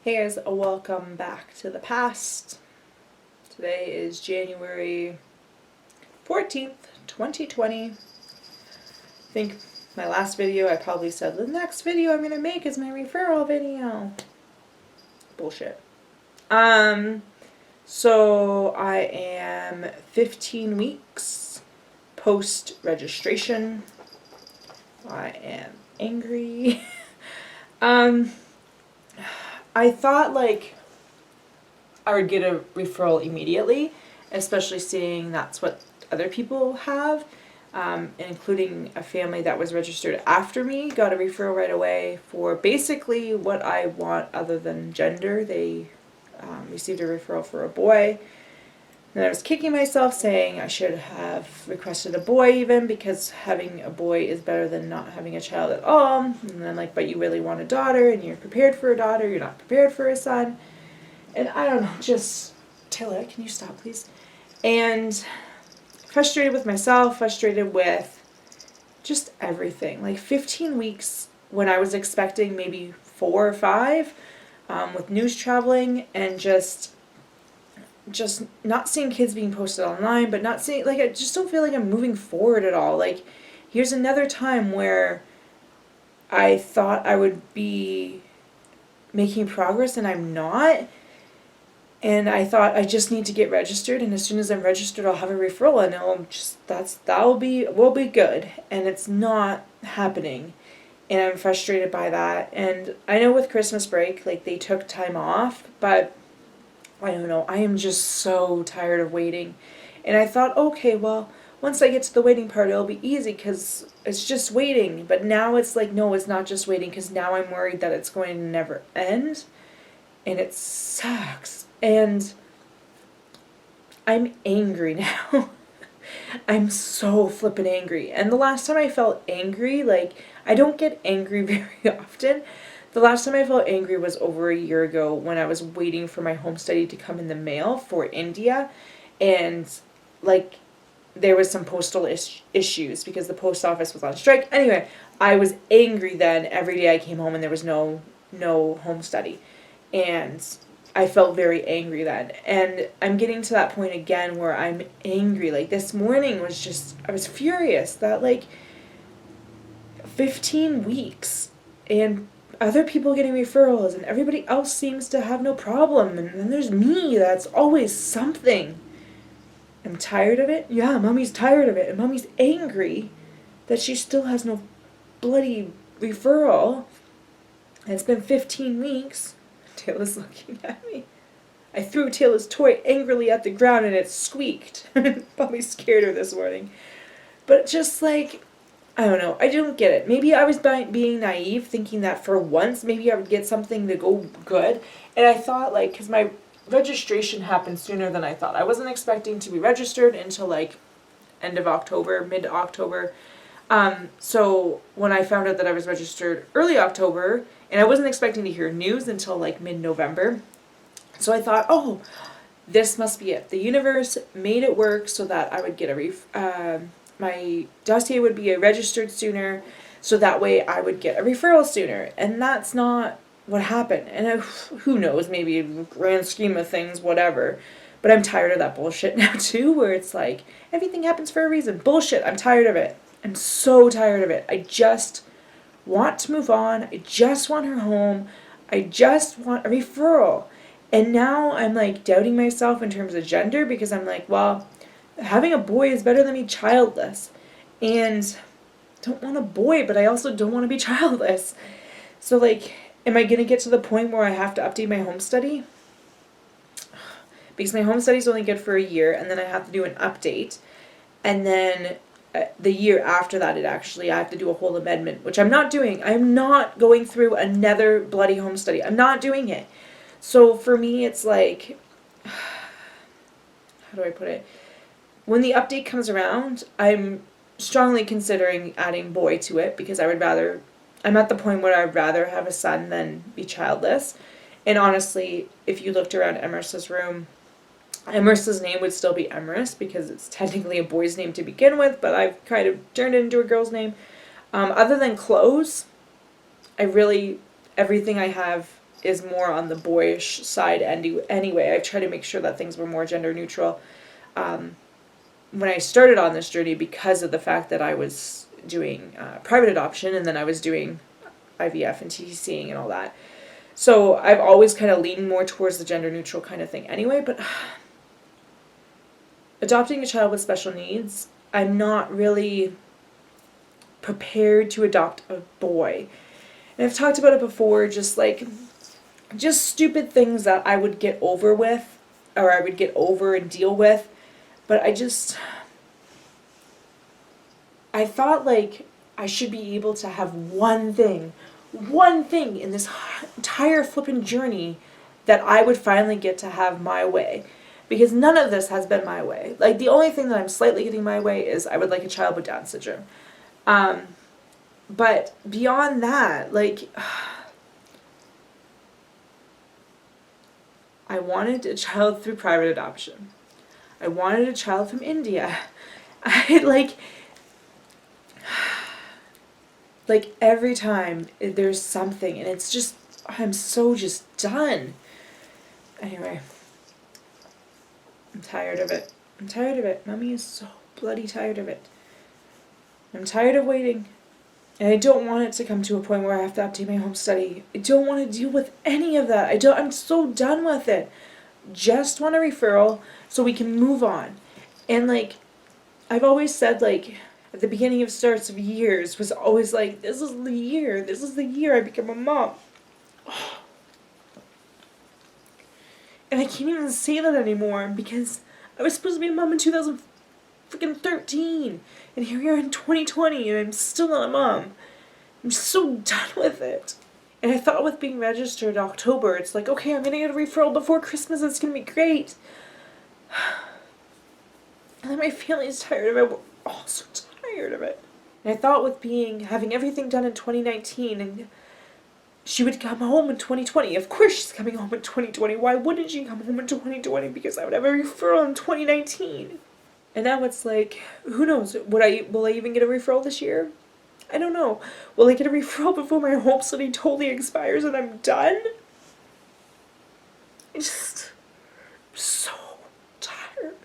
Hey guys, welcome back to the past. Today is January 14th, 2020. I think my last video I probably said the next video I'm going to make is my referral video. Bullshit. So I am 15 weeks post registration. I am angry. I thought I would get a referral immediately, especially seeing that's what other people have, including a family that was registered after me, got a referral right away for basically what I want other than gender. They received a referral for a boy. And I was kicking myself saying I should have requested a boy even because having a boy is better than not having a child at all. And then but you really want a daughter and you're prepared for a daughter, you're not prepared for a son. And I don't know, just, Taylor, can you stop please? And frustrated with myself, frustrated with just everything. 15 weeks when I was expecting maybe 4 or 5 with news traveling and just not seeing kids being posted online, but not seeing, I just don't feel like I'm moving forward at all. Here's another time where I thought I would be making progress and I'm not. And I thought I just need to get registered, and as soon as I'm registered, I'll have a referral, and we'll be good. And it's not happening, and I'm frustrated by that. And I know with Christmas break, they took time off, but I don't know, I am just so tired of waiting. And I thought, okay, well, once I get to the waiting part, it'll be easy because it's just waiting. But now it's no, it's not just waiting, because now I'm worried that it's going to never end. And it sucks. And I'm angry now. I'm so flippin' angry. And the last time I felt angry, I don't get angry very often. The last time I felt angry was over a year ago when I was waiting for my home study to come in the mail for India. And, there was some postal issues because the post office was on strike. Anyway, I was angry then. Every day I came home and there was no home study. And I felt very angry then. And I'm getting to that point again where I'm angry. This morning was just, I was furious that, 15 weeks and other people getting referrals and everybody else seems to have no problem, and then there's me that's always something. I'm tired of it. Yeah, Mommy's tired of it, and Mommy's angry that she still has no bloody referral. And it's been 15 weeks. Taylor's looking at me. I threw Taylor's toy angrily at the ground and it squeaked. Probably scared her this morning. But just I don't know. I don't get it. Maybe I was being naive, thinking that for once, maybe I would get something to go good. And I thought, because my registration happened sooner than I thought. I wasn't expecting to be registered until, end of October, mid-October. So when I found out that I was registered early October, and I wasn't expecting to hear news until, mid-November. So I thought, oh, this must be it. The universe made it work so that I would get my dossier would be registered sooner, so that way I would get a referral sooner. And that's not what happened. And who knows, maybe in the grand scheme of things, whatever. But I'm tired of that bullshit now too, where it's everything happens for a reason. Bullshit, I'm tired of it. I'm so tired of it. I just want to move on. I just want her home. I just want a referral. And now I'm doubting myself in terms of gender, because I'm well, having a boy is better than being childless. And I don't want a boy, but I also don't want to be childless. So am I going to get to the point where I have to update my home study? Because my home study is only good for a year, and then I have to do an update. And then the year after that, I have to do a whole amendment, which I'm not doing. I'm not going through another bloody home study. I'm not doing it. So for me, it's how do I put it? When the update comes around, I'm strongly considering adding boy to it, because I'm at the point where I'd rather have a son than be childless. And honestly, if you looked around Emers's room, Emers's name would still be Emrys, because it's technically a boy's name to begin with, but I've kind of turned it into a girl's name. Other than clothes, everything I have is more on the boyish side anyway. I've tried to make sure that things were more gender neutral. When I started on this journey, because of the fact that I was doing private adoption, and then I was doing IVF and TTCing and all that. So I've always kind of leaned more towards the gender neutral kind of thing anyway, but adopting a child with special needs, I'm not really prepared to adopt a boy. And I've talked about it before, just stupid things that I would get over with, or I would get over and deal with. But I thought like I should be able to have one thing in this entire flippin' journey that I would finally get to have my way. Because none of this has been my way. Like, the only thing that I'm slightly getting my way is I would like a child with Down syndrome. But beyond that, like, I wanted a child through private adoption. I wanted a child from India. Like every time there's something, and it's just, I'm so just done. Anyway, I'm tired of it. I'm tired of it. Mommy is so bloody tired of it. I'm tired of waiting. And I don't want it to come to a point where I have to update my home study. I don't want to deal with any of that. I'm so done with it. Just want a referral so we can move on. And like, I've always said, like, at the beginning of starts of years was always like, this is the year I become a mom. And I can't even say that anymore because I was supposed to be a mom in 2013. And here we are in 2020 and I'm still not a mom. I'm just so done with it. And I thought with being registered October, it's like, okay, I'm going to get a referral before Christmas. It's going to be great. And then my family's tired of it. We're all so tired of it. And I thought with having everything done in 2019 and she would come home in 2020. Of course she's coming home in 2020. Why wouldn't she come home in 2020? Because I would have a referral in 2019. And now it's like, who knows? Will I even get a referral this year? I don't know. Will I get a referral before my home study totally expires and I'm done? I'm so tired.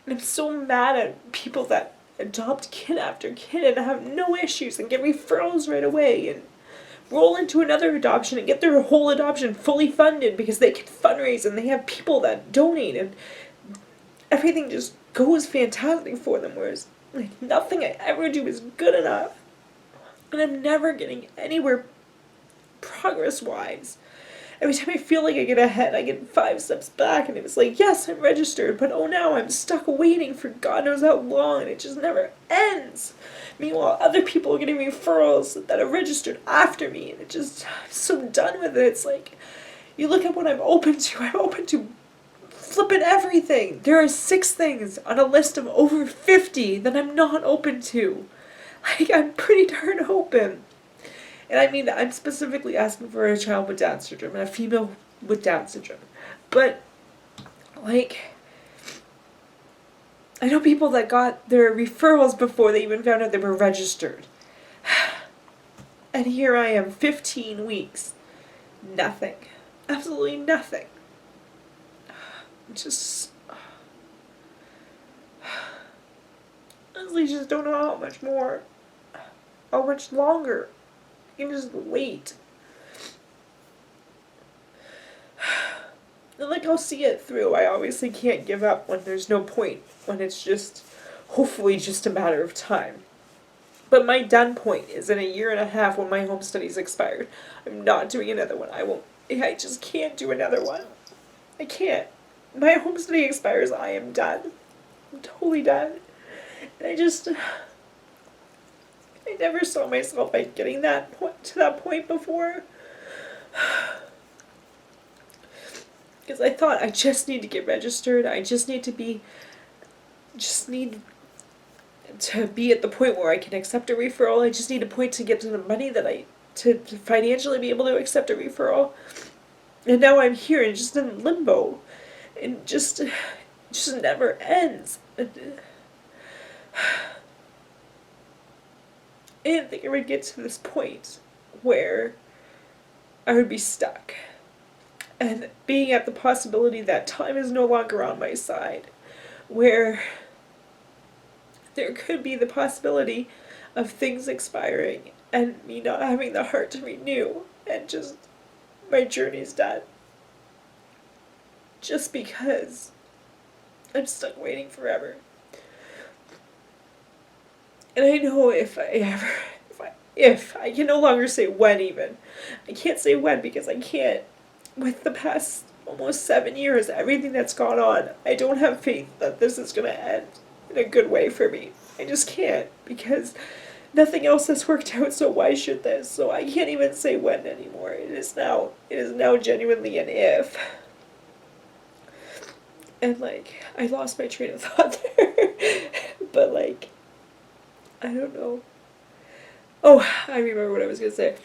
And I'm so mad at people that adopt kid after kid and have no issues and get referrals right away and roll into another adoption and get their whole adoption fully funded because they can fundraise and they have people that donate and everything just goes fantastic for them, whereas like nothing I ever do is good enough. And I'm never getting anywhere progress-wise. Every time I feel like I get ahead, I get 5 steps back, and it was like, yes, I'm registered, but oh now I'm stuck waiting for God knows how long, and it just never ends. Meanwhile, other people are getting referrals that are registered after me, and I'm so done with it. It's like, you look at what I'm open to flipping everything. There are 6 things on a list of over 50 that I'm not open to. Like, I'm pretty darn open. And I mean, I'm specifically asking for a child with Down syndrome and a female with Down syndrome. But, like, I know people that got their referrals before they even found out they were registered. And here I am, 15 weeks. Nothing. Absolutely nothing. Honestly, just don't know how much more, how much longer. I can just wait. And like, I'll see it through. I obviously can't give up when there's no point, when it's just, hopefully just a matter of time. But my done point is in a year and a half when my home study's expired. I'm not doing another one. I just can't do another one. I can't. My home study expires, I am done. I'm totally done. And I never saw myself like getting to that point before. Because I thought I just need to get registered. I just need to be at the point where I can accept a referral. I just need a point to get to the money to financially be able to accept a referral. And now I'm here and just in limbo. And just never ends. I didn't think I would get to this point where I would be stuck. And being at the possibility that time is no longer on my side, where there could be the possibility of things expiring and me not having the heart to renew, and just my journey's done. Just because I'm stuck waiting forever. And I know if I can no longer say when even. I can't say when because I can't. With the past almost 7 years, everything that's gone on, I don't have faith that this is going to end in a good way for me. I just can't, because nothing else has worked out, so why should this? So I can't even say when anymore. It is now genuinely an if. And like, I lost my train of thought there. But like, I don't know. Oh, I remember what I was going to say.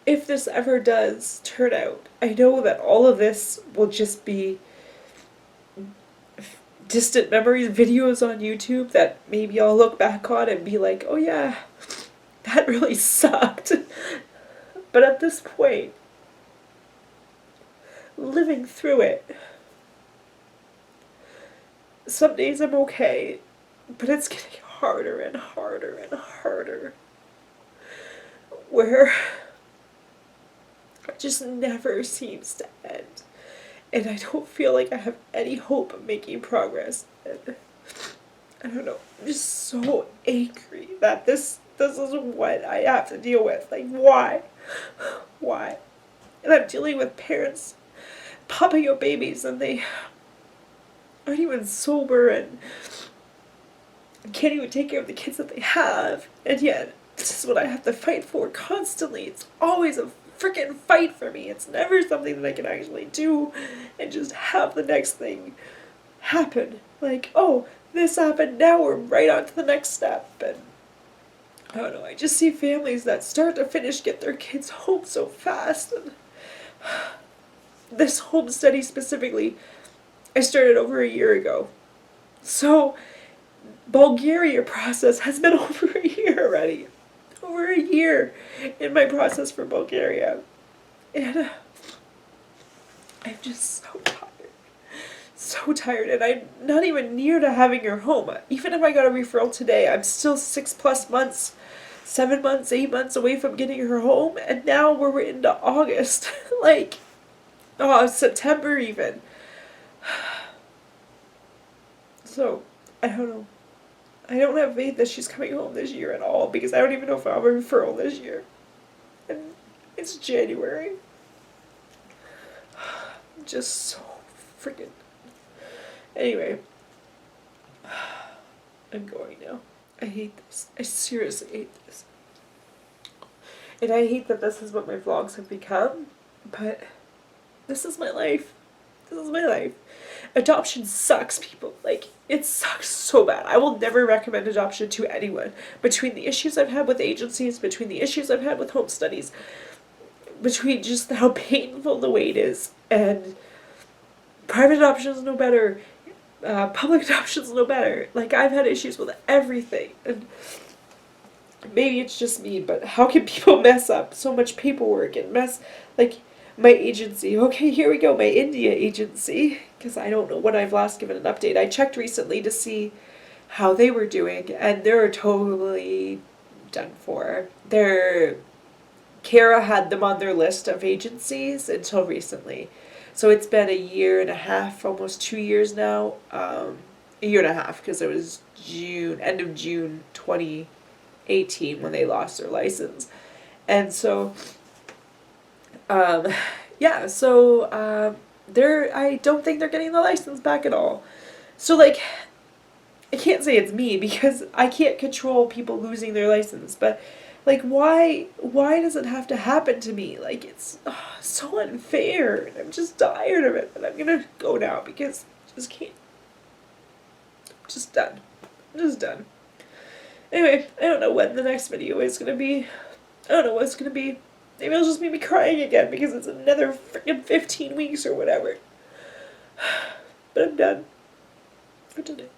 If this ever does turn out, I know that all of this will just be distant memories, videos on YouTube that maybe I'll look back on and be like, oh yeah, that really sucked. But at this point, living through it, some days I'm okay, but it's getting harder and harder and harder. Where it just never seems to end. And I don't feel like I have any hope of making progress. And I don't know, I'm just so angry that this is what I have to deal with. Like, why? Why? And I'm dealing with parents popping out babies and they aren't even sober and can't even take care of the kids that they have. And yet, this is what I have to fight for constantly. It's always a freaking fight for me. It's never something that I can actually do and just have the next thing happen. Like, oh, this happened, now we're right on to the next step. And I don't know, I just see families that start to finish get their kids home so fast. And this home study specifically, I started over a year ago. So Bulgaria process has been over a year already. Over a year in my process for Bulgaria. And I'm just so tired. So tired. And I'm not even near to having her home. Even if I got a referral today, I'm still 6+ months, 7 months, 8 months away from getting her home. And now we're into August. Like, oh, September even. So, I don't know. I don't have faith that she's coming home this year at all, because I don't even know if I'll have a referral this year. And it's January. I'm just so freaking... Anyway. I'm going now. I hate this. I seriously hate this. And I hate that this is what my vlogs have become, but this is my life. This is my life. Adoption sucks, people. Like, it sucks so bad. I will never recommend adoption to anyone. Between the issues I've had with agencies, between the issues I've had with home studies, between just how painful the wait is, and private adoption is no better, public adoption is no better. Like, I've had issues with everything. And maybe it's just me, but how can people mess up so much paperwork and mess, like... My agency, okay, here we go, my India agency, because I don't know when I've last given an update. I checked recently to see how they were doing, and they're totally done for. Kara had them on their list of agencies until recently. So it's been 1.5 years, almost 2 years now. 1.5 years, because it was end of June 2018 when they lost their license. And so... yeah, so, I don't think they're getting the license back at all. So, like, I can't say it's me, because I can't control people losing their license, but, like, why does it have to happen to me? Like, it's so unfair, and I'm just tired of it, and I'm gonna go now, because I just can't. I'm just done. I'm just done. Anyway, I don't know when the next video is gonna be. I don't know what it's gonna be. Maybe it'll just make me crying again because it's another freaking 15 weeks or whatever. But I'm done for today.